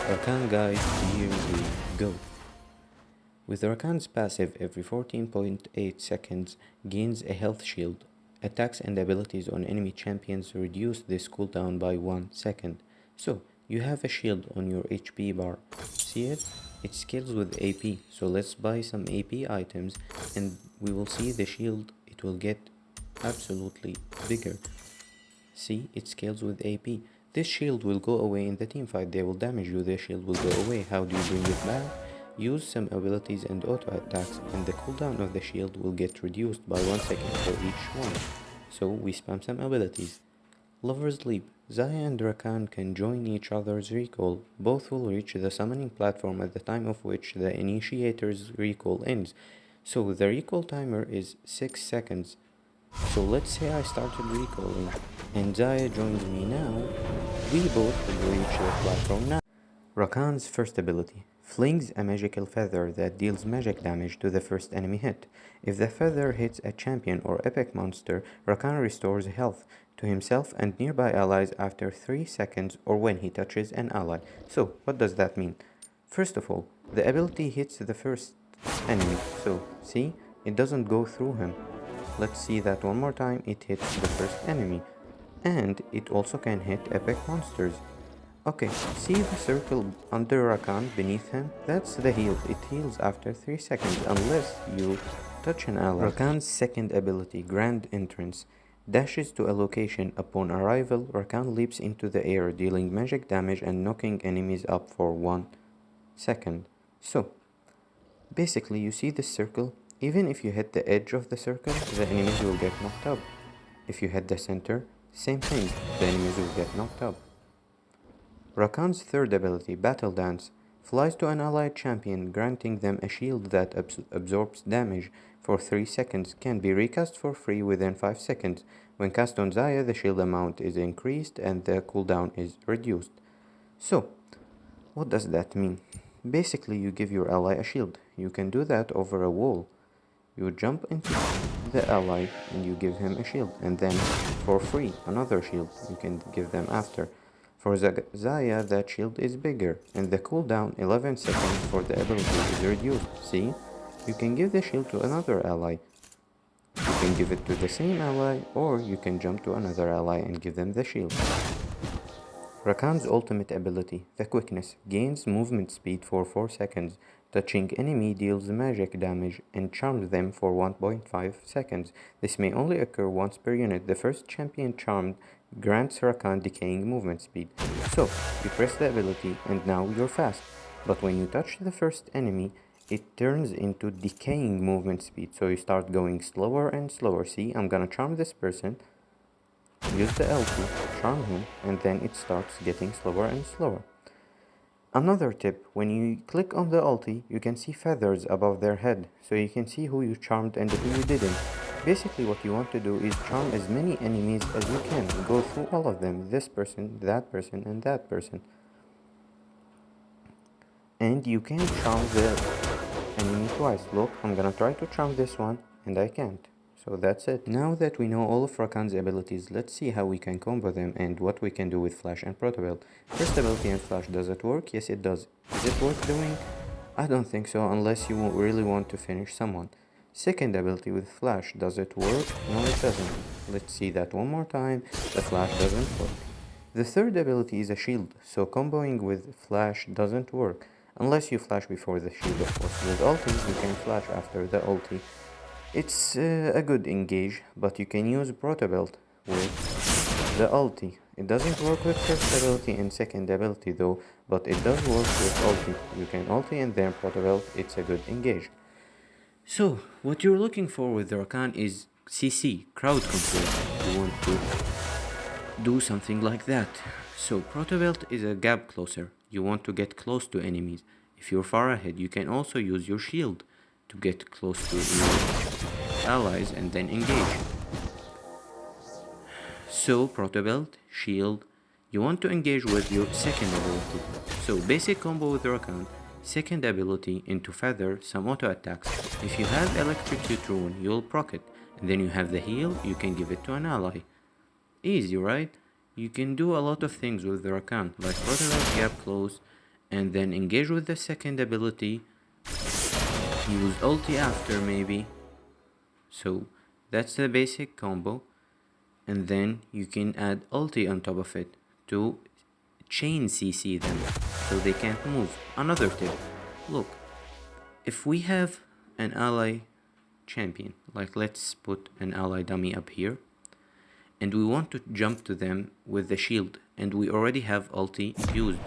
Rakan guide, here we go. With Rakan's passive, every 14.8 seconds gains a health shield. Attacks and abilities on enemy champions reduce this cooldown by 1 second. So, you have a shield on your HP bar. See it? It scales with AP, so let's buy some AP items and we will see the shield, it will get absolutely bigger. See, it scales with AP. This shield will go away in the teamfight. They will damage you, the shield will go away. How do you bring it back? Use some abilities and auto attacks, and the cooldown of the shield will get reduced by 1 second for each one. So we spam some abilities. Lover's Leap. Xayah and Rakan can join each other's recall. Both will reach the summoning platform at the time of which the initiator's recall ends. So the recall timer is 6 seconds. So let's say I started recalling and Xayah joins me now. We both will reach the platform now. Rakan's first ability flings a magical feather that deals magic damage to the first enemy hit. If the feather hits a champion or epic monster, Rakan restores health to himself and nearby allies after 3 seconds or when he touches an ally. So what does that mean? First of all, the ability hits the first enemy, so see, it doesn't go through him. Let's see that one more time. It hits the first enemy, and it also can hit epic monsters. Okay, see the circle under Rakan beneath him? That's the heal. It heals after 3 seconds unless you touch an ally. Rakan's second ability, Grand Entrance, dashes to a location. Upon arrival, Rakan leaps into the air, dealing magic damage and knocking enemies up for 1 second. So, basically you see this circle? Even if you hit the edge of the circle, the enemies will get knocked up. If you hit the center, same thing, the enemies will get knocked up. Rakan's third ability, Battle Dance, flies to an allied champion, granting them a shield that absorbs damage for 3 seconds, can be recast for free within 5 seconds. When cast on Xayah, the shield amount is increased and the cooldown is reduced. So, what does that mean? Basically, you give your ally a shield. You can do that over a wall. You jump into the ally and you give him a shield, and then for free another shield you can give them after. For Xayah, that shield is bigger, and the cooldown 11 seconds for the ability is reduced. See? You can give the shield to another ally. You can give it to the same ally, or you can jump to another ally and give them the shield. Rakan's ultimate ability, the Quickness, gains movement speed for 4 seconds. Touching enemy deals magic damage and charms them for 1.5 seconds. This may only occur once per unit. The first champion charmed grants Rakan decaying movement speed. So, you press the ability and now you're fast. But when you touch the first enemy, it turns into decaying movement speed. So you start going slower and slower. See, I'm gonna charm this person. Use the LT, charm him, and then it starts getting slower and slower. Another tip, when you click on the ulti, you can see feathers above their head, so you can see who you charmed and who you didn't. Basically what you want to do is charm as many enemies as you can. Go through all of them, this person, and that person. And you can charm the enemy twice. Look, I'm gonna try to charm this one, and I can't. So that's it. Now that we know all of Rakan's abilities, let's see how we can combo them and what we can do with Flash and Protobelt. First ability and Flash, does it work? Yes, it does. Is it worth doing? I don't think so, unless you really want to finish someone. Second ability with Flash, does it work? No, it doesn't. Let's see that one more time. The Flash doesn't work. The third ability is a shield, so comboing with Flash doesn't work. Unless you flash before the shield, of course. With ulti, you can flash after the ulti. It's a good engage, but you can use Protobelt with the ulti. It doesn't work with first ability and second ability though, but it does work with ulti. You can ulti and then Protobelt, it's a good engage. So, what you're looking for with Rakan is CC, crowd control. You want to do something like that. So, Protobelt is a gap closer. You want to get close to enemies. If you're far ahead, you can also use your shield to get close to your allies and then engage. So, Protobelt, shield, you want to engage with your second ability. So, basic combo with Rakan, second ability into feather, some auto attacks. If you have electrocute rune, you'll proc it. And then you have the heal, you can give it to an ally. Easy, right? You can do a lot of things with Rakan, like Protobelt, gap close, and then engage with the second ability, use ulti after maybe. So that's the basic combo, and then you can add ulti on top of it to chain CC them so they can't move. Another tip, look, if we have an ally champion, like let's put an ally dummy up here, and we want to jump to them with the shield, and we already have ulti used,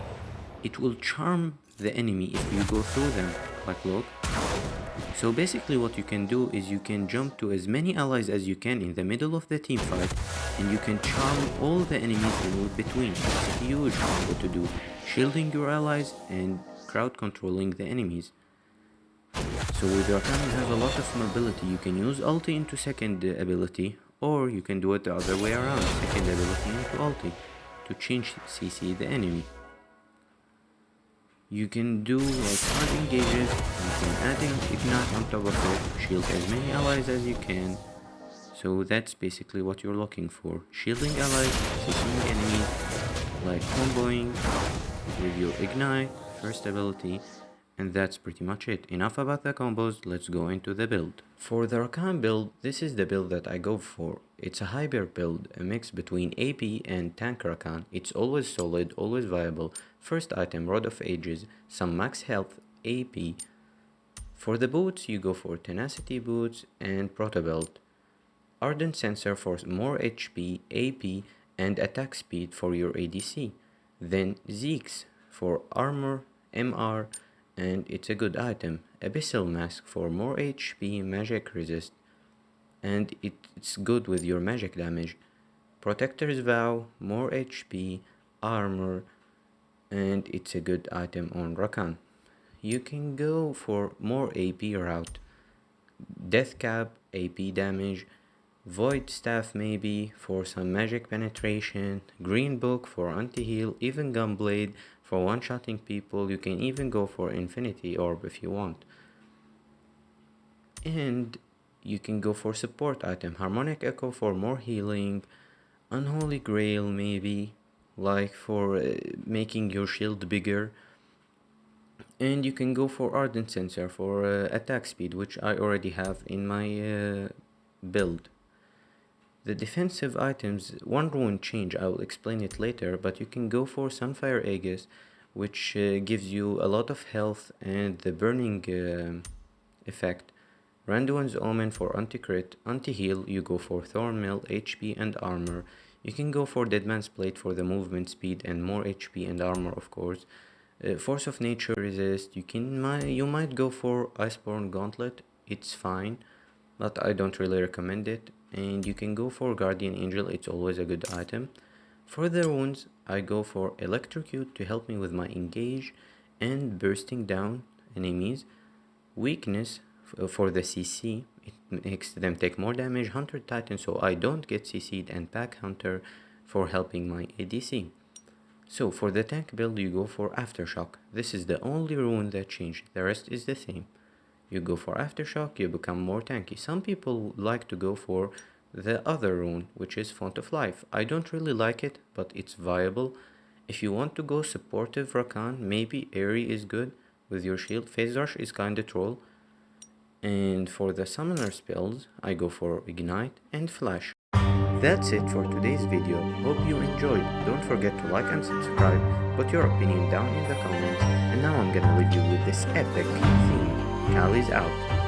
it will charm the enemy if you go through them, like look. So basically what you can do is you can jump to as many allies as you can in the middle of the team fight, and you can charm all the enemies in between. It's a huge combo to do, shielding your allies and crowd controlling the enemies. So with Rakan you have a lot of mobility. You can use ulti into second ability, or you can do it the other way around, second ability into ulti, to change CC the enemy. You can do like hard engages, you can add ignite on top of it, shield as many allies as you can. So that's basically what you're looking for, shielding allies, CCing enemies, like comboing with your ignite, first ability, and that's pretty much it. Enough about the combos, let's go into the build. For the Rakan build, this is the build that I go for. It's a hybrid build, a mix between AP and tank Rakan. It's always solid, always viable. First item, Rod of Ages, some max health, AP. For the boots, you go for Tenacity boots and Proto Belt. Ardent Sensor for more HP, AP, and attack speed for your ADC. Then Zeke's for armor, MR, and it's a good item. Abyssal Mask for more HP, magic resist, and it's good with your magic damage. Protector's Vow, more HP, armor, and it's a good item on Rakan. You can go for more AP route. Death Cap, AP damage, Void Staff maybe for some magic penetration, Green Book for anti-heal, even Gunblade for one-shotting people. You can even go for Infinity Orb if you want. And you can go for support item, Harmonic Echo for more healing, Unholy Grail maybe, like for making your shield bigger. And you can go for Ardent Sensor for attack speed, which I already have in my build. The defensive items, one rune change, I will explain it later, but you can go for Sunfire Aegis, which gives you a lot of health and the burning effect. Randuin's Omen for anti-crit, anti-heal, you go for Thornmail, HP and armor. You can go for Deadman's Plate for the movement speed and more HP and armor, of course. Force of Nature resist, you might go for Iceborne Gauntlet, it's fine, but I don't really recommend it. And you can go for Guardian Angel, it's always a good item. For the runes, I go for Electrocute to help me with my engage and bursting down enemies. Weakness for the CC, it makes them take more damage. Hunter Titan so I don't get CC'd, and Pack Hunter for helping my ADC. So for the tank build you go for Aftershock. This is the only rune that changed, the rest is the same. You go for Aftershock, you become more tanky. Some people like to go for the other rune, which is Font of Life. I don't really like it, but it's viable. If you want to go supportive Rakan, maybe Airy is good with your shield. Phase Rush is kinda troll. And for the summoner spells, I go for Ignite and Flash. That's it for today's video. Hope you enjoyed. Don't forget to like and subscribe. Put your opinion down in the comments. And now I'm gonna leave you with this epic theme. Kali's out.